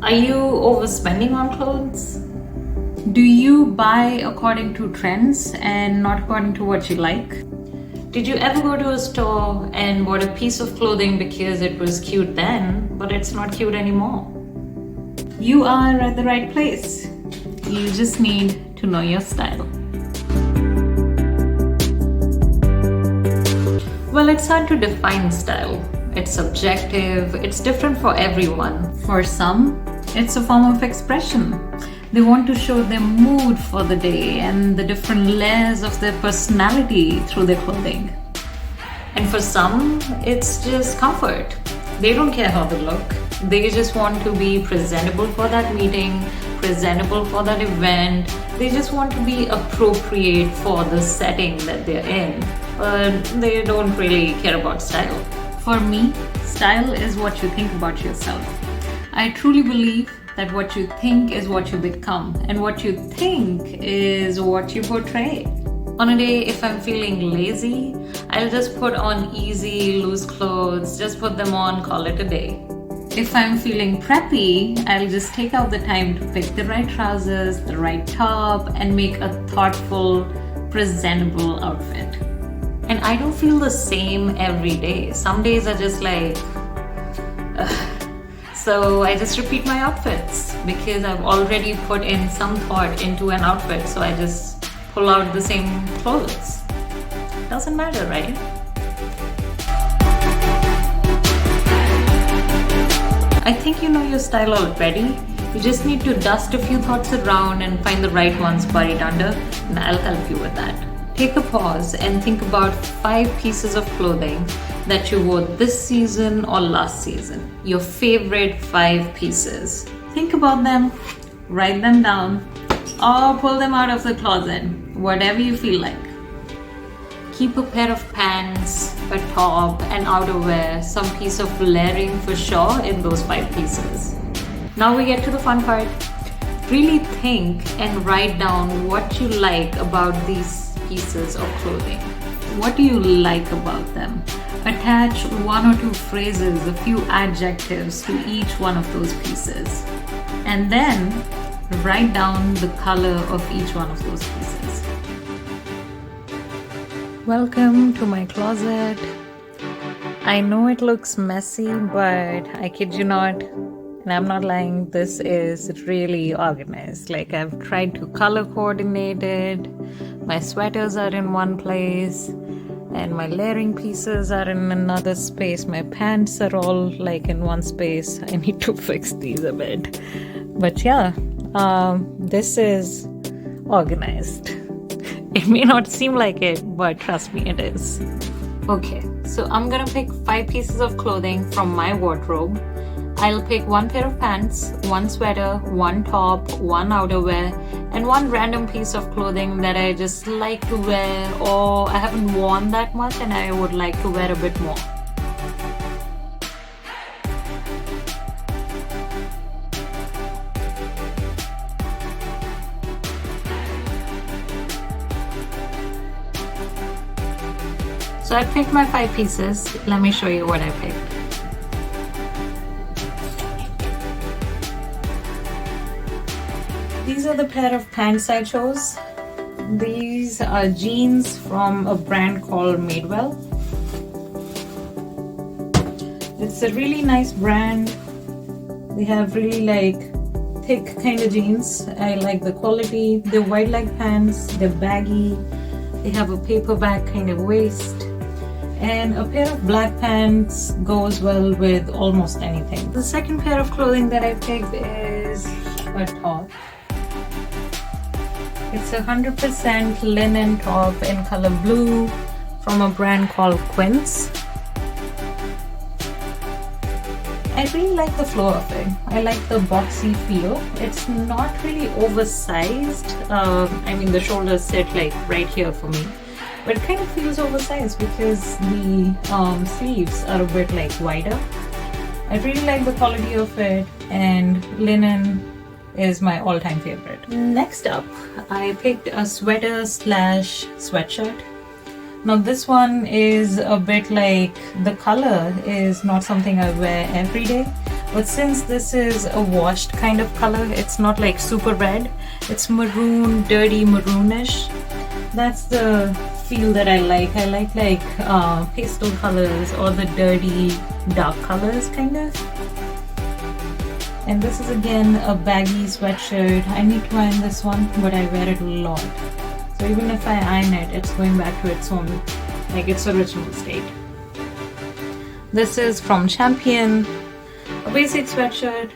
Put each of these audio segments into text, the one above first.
Are you overspending on clothes? Do you buy according to trends and not according to what you like? Did you ever go to a store and bought a piece of clothing because it was cute then, but it's not cute anymore? You are at the right place. You just need to know your style. Well, it's hard to define style. It's subjective, it's different for everyone. For some, it's a form of expression. They want to show their mood for the day and the different layers of their personality through their clothing. And for some, it's just comfort. They don't care how they look. They just want to be presentable for that meeting, presentable for that event. They just want to be appropriate for the setting that they're in, but they don't really care about style. For me, style is what you think about yourself. I truly believe that what you think is what you become, and what you think is what you portray. On a day, if I'm feeling lazy, I'll just put on easy, loose clothes, just put them on, call it a day. If I'm feeling preppy, I'll just take out the time to pick the right trousers, the right top, and make a thoughtful, presentable outfit. And I don't feel the same every day. Some days are just like, ugh. So I just repeat my outfits because I've already put in some thought into an outfit. So I just pull out the same clothes. Doesn't matter, right? I think you know your style already. You just need to dust a few thoughts around and find the right ones buried under, and I'll help you with that. Take a pause and think about 5 pieces of clothing that you wore this season or last season. Your favorite 5 pieces. Think about them, write them down, or pull them out of the closet, whatever you feel like. Keep a pair of pants, a top, and outerwear, some piece of layering for sure in those 5 pieces. Now we get to the fun part. Really think and write down what you like about these pieces of clothing. What do you like about them? Attach 1 or 2 phrases, a few adjectives to each one of those pieces. And then write down the color of each one of those pieces. Welcome to my closet. I know it looks messy, but I kid you not, and I'm not lying, this is really organized. Like, I've tried to color coordinate it. My sweaters are in one place and my layering pieces are in another space. My pants are all like in one space. I need to fix these a bit. But yeah, this is organized. It may not seem like it, but trust me, it is. Okay, so I'm gonna pick 5 pieces of clothing from my wardrobe. I'll pick 1 pair of pants, 1 sweater, 1 top, 1 outerwear, and 1 random piece of clothing that I just like to wear, or I haven't worn that much and I would like to wear a bit more. So I picked my 5 pieces. Let me show you what I picked. These are the pair of pants I chose. These are jeans from a brand called Madewell. It's a really nice brand. They have really like thick kind of jeans. I like the quality. They're wide leg pants, they're baggy. They have a paperback kind of waist. And a pair of black pants goes well with almost anything. The second pair of clothing that I picked is a top. It's a 100% linen top in color blue from a brand called Quince. I really like the flow of it. I like the boxy feel. It's not really oversized. I mean, the shoulders sit like right here for me. But it kind of feels oversized because the sleeves are a bit like wider. I really like the quality of it, and linen is my all-time favorite. Next up, I picked a sweater slash sweatshirt. Now this one is a bit like, the color is not something I wear every day, But since this is a washed kind of color, it's not like super red, it's maroon, dirty maroonish. That's the feel that I like. I like pastel colors or the dirty dark colors kind of. And this is again a baggy sweatshirt. I need to iron this one, but I wear it a lot. So even if I iron it, it's going back to its own, like its original state. This is from Champion, a basic sweatshirt.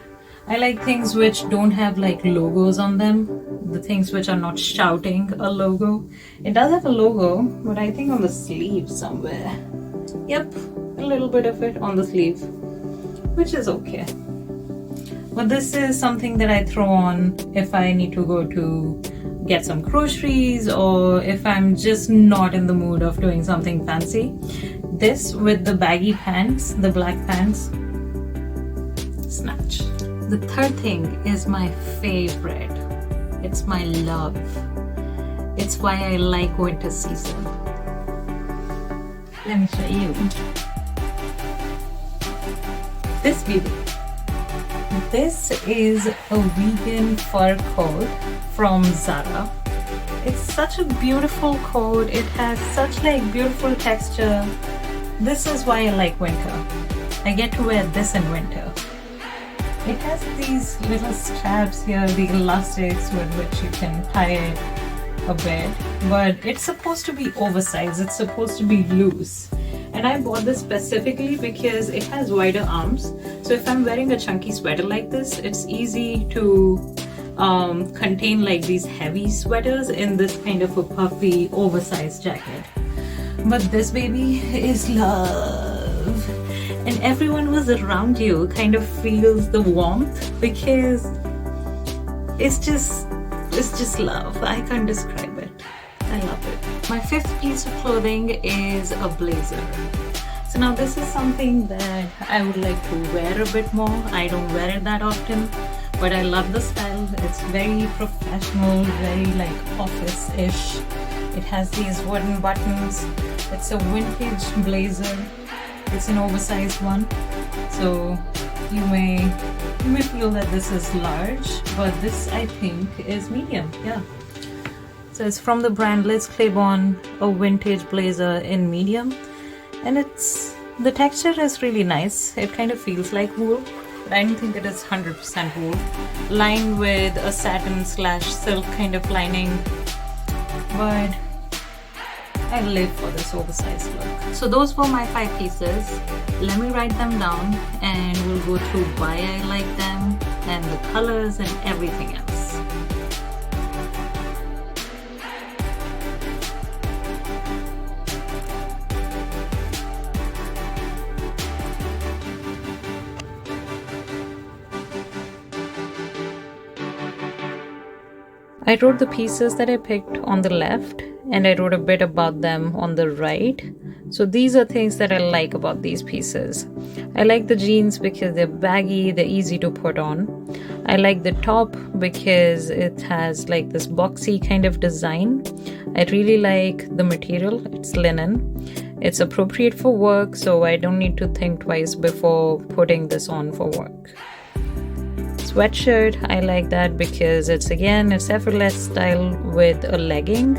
I like things which don't have like logos on them, the things which are not shouting a logo. It does have a logo, but I think on the sleeve somewhere. Yep, a little bit of it on the sleeve, which is okay. But this is something that I throw on if I need to go to get some groceries or if I'm just not in the mood of doing something fancy. This with the baggy pants, the black pants, snatch. The third thing is my favorite. It's my love. It's why I like winter season. Let me show you. This baby. This is a vegan fur coat from Zara. It's such a beautiful coat. It has such like beautiful texture. This is why I like winter. I get to wear this in winter. It has these little straps here, the elastics with which you can tie it a bit, but it's supposed to be oversized. It's supposed to be loose. And I bought this specifically because it has wider arms. So if I'm wearing a chunky sweater like this, it's easy to contain like these heavy sweaters in this kind of a puffy, oversized jacket. But this baby is love. And everyone who's around you kind of feels the warmth because it's just love. I can't describe it. I love it. My fifth piece of clothing is a blazer. So now this is something that I would like to wear a bit more. I don't wear it that often, but I love the style. It's very professional, very like office-ish. It has these wooden buttons. It's a vintage blazer. It's an oversized one. So you may feel that this is large, but this I think is medium. Yeah. So it's from the brand Liz Claiborne, a vintage blazer in medium. And the texture is really nice. It kind of feels like wool, but I don't think it is 100% wool. Lined with a satin / silk kind of lining. But I live for this oversized look. So those were my 5 pieces. Let me write them down and we'll go through why I like them and the colors and everything else. I wrote the pieces that I picked on the left and I wrote a bit about them on the right. So these are things that I like about these pieces. I like the jeans because they're baggy, they're easy to put on. I like the top because it has like this boxy kind of design. I really like the material, it's linen. It's appropriate for work, so I don't need to think twice before putting this on for work. Sweatshirt, I like that because it's effortless style with a legging.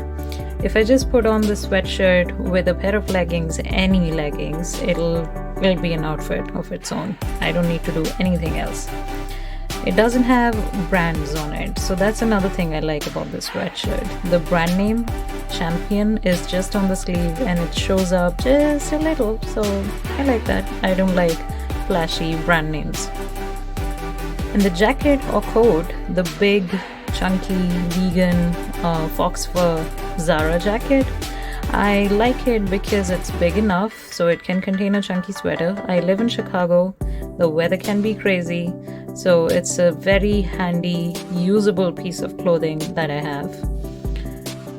If I just put on the sweatshirt with a pair of leggings, any leggings, it'll be an outfit of its own. I don't need to do anything else. It doesn't have brands on it, so that's another thing I like about this sweatshirt. The brand name, Champion, is just on the sleeve and it shows up just a little, so I like that. I don't like flashy brand names. And the jacket or coat, the big, chunky, vegan fox fur Zara jacket, I like it because it's big enough so it can contain a chunky sweater. I live in Chicago, the weather can be crazy, so it's a very handy, usable piece of clothing that I have.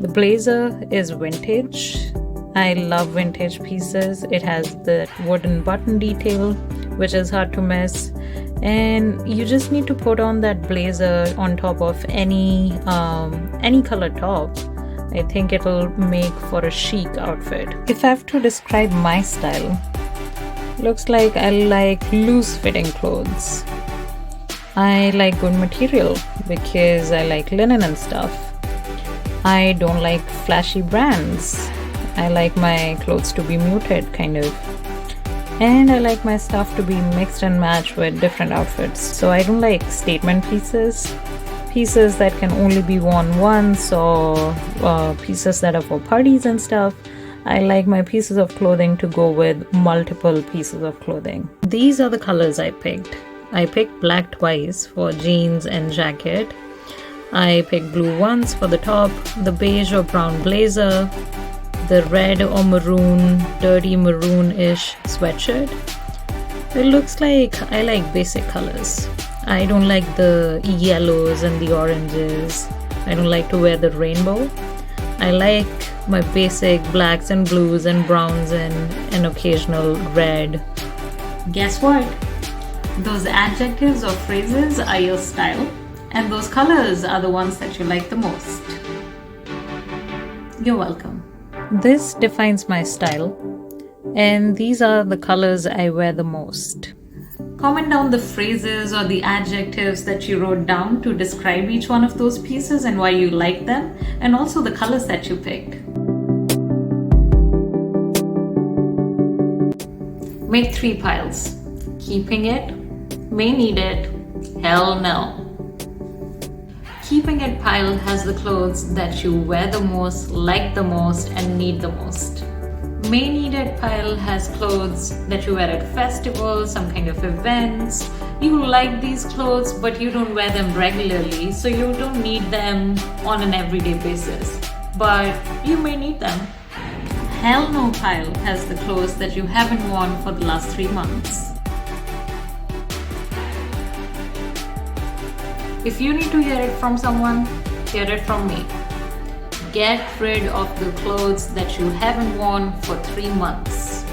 The blazer is vintage. I love vintage pieces. It has the wooden button detail, which is hard to miss. And you just need to put on that blazer on top of any colored top. I think it'll make for a chic outfit. If I have to describe my style, Looks like I like loose fitting clothes. I like good material because I like linen and stuff. I don't like flashy brands. I like my clothes to be muted, kind of. And I like my stuff to be mixed and matched with different outfits. So I don't like statement pieces, pieces that can only be worn once, or pieces that are for parties and stuff. I like my pieces of clothing to go with multiple pieces of clothing. These are the colors I picked. I picked black twice for jeans and jacket. I picked blue once for the top, the beige or brown blazer, the red or maroon, dirty maroon-ish sweatshirt. It looks like I like basic colors. I don't like the yellows and the oranges. I don't like to wear the rainbow. I like my basic blacks and blues and browns and an occasional red. Guess what? Those adjectives or phrases are your style, and those colors are the ones that you like the most. You're welcome. This defines my style, and these are the colors I wear the most. Comment down the phrases or the adjectives that you wrote down to describe each one of those pieces and why you like them, and also the colors that you picked. Make 3 piles. Keeping it, may need it, hell no. Keeping it pile has the clothes that you wear the most, like the most, and need the most. May need it pile has clothes that you wear at festivals, some kind of events. You like these clothes, but you don't wear them regularly, so you don't need them on an everyday basis. But you may need them. Hell no pile has the clothes that you haven't worn for the last 3 months. If you need to hear it from someone, hear it from me. Get rid of the clothes that you haven't worn for 3 months.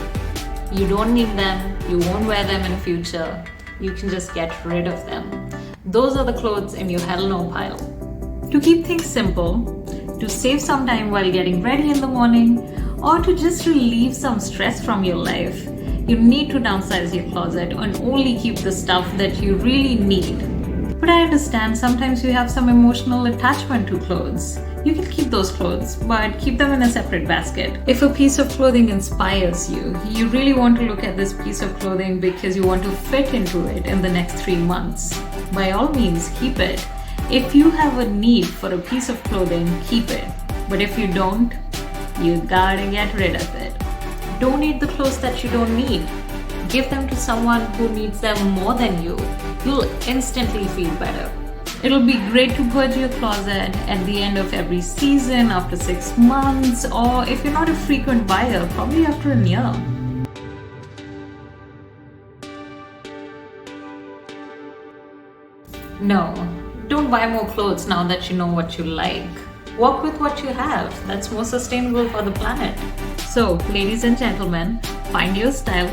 You don't need them, you won't wear them in future. You can just get rid of them. Those are the clothes in your hell no pile. To keep things simple, to save some time while getting ready in the morning, or to just relieve some stress from your life, you need to downsize your closet and only keep the stuff that you really need. But I understand sometimes you have some emotional attachment to clothes. You can keep those clothes, but keep them in a separate basket. If a piece of clothing inspires you, you really want to look at this piece of clothing because you want to fit into it in the next 3 months. By all means, keep it. If you have a need for a piece of clothing, keep it. But if you don't, you gotta get rid of it. Donate the clothes that you don't need. Give them to someone who needs them more than you. You'll instantly feel better. It'll be great to purge your closet at the end of every season, after 6 months, or if you're not a frequent buyer, probably after a year. No, don't buy more clothes now that you know what you like. Work with what you have. That's more sustainable for the planet. So, ladies and gentlemen, find your style.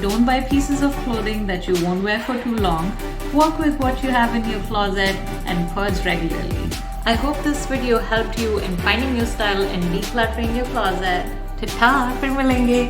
Don't buy pieces of clothing that you won't wear for too long. Work with what you have in your closet and purge regularly. I hope this video helped you in finding your style and decluttering your closet. Ta-ta, फिर मिलेंगे.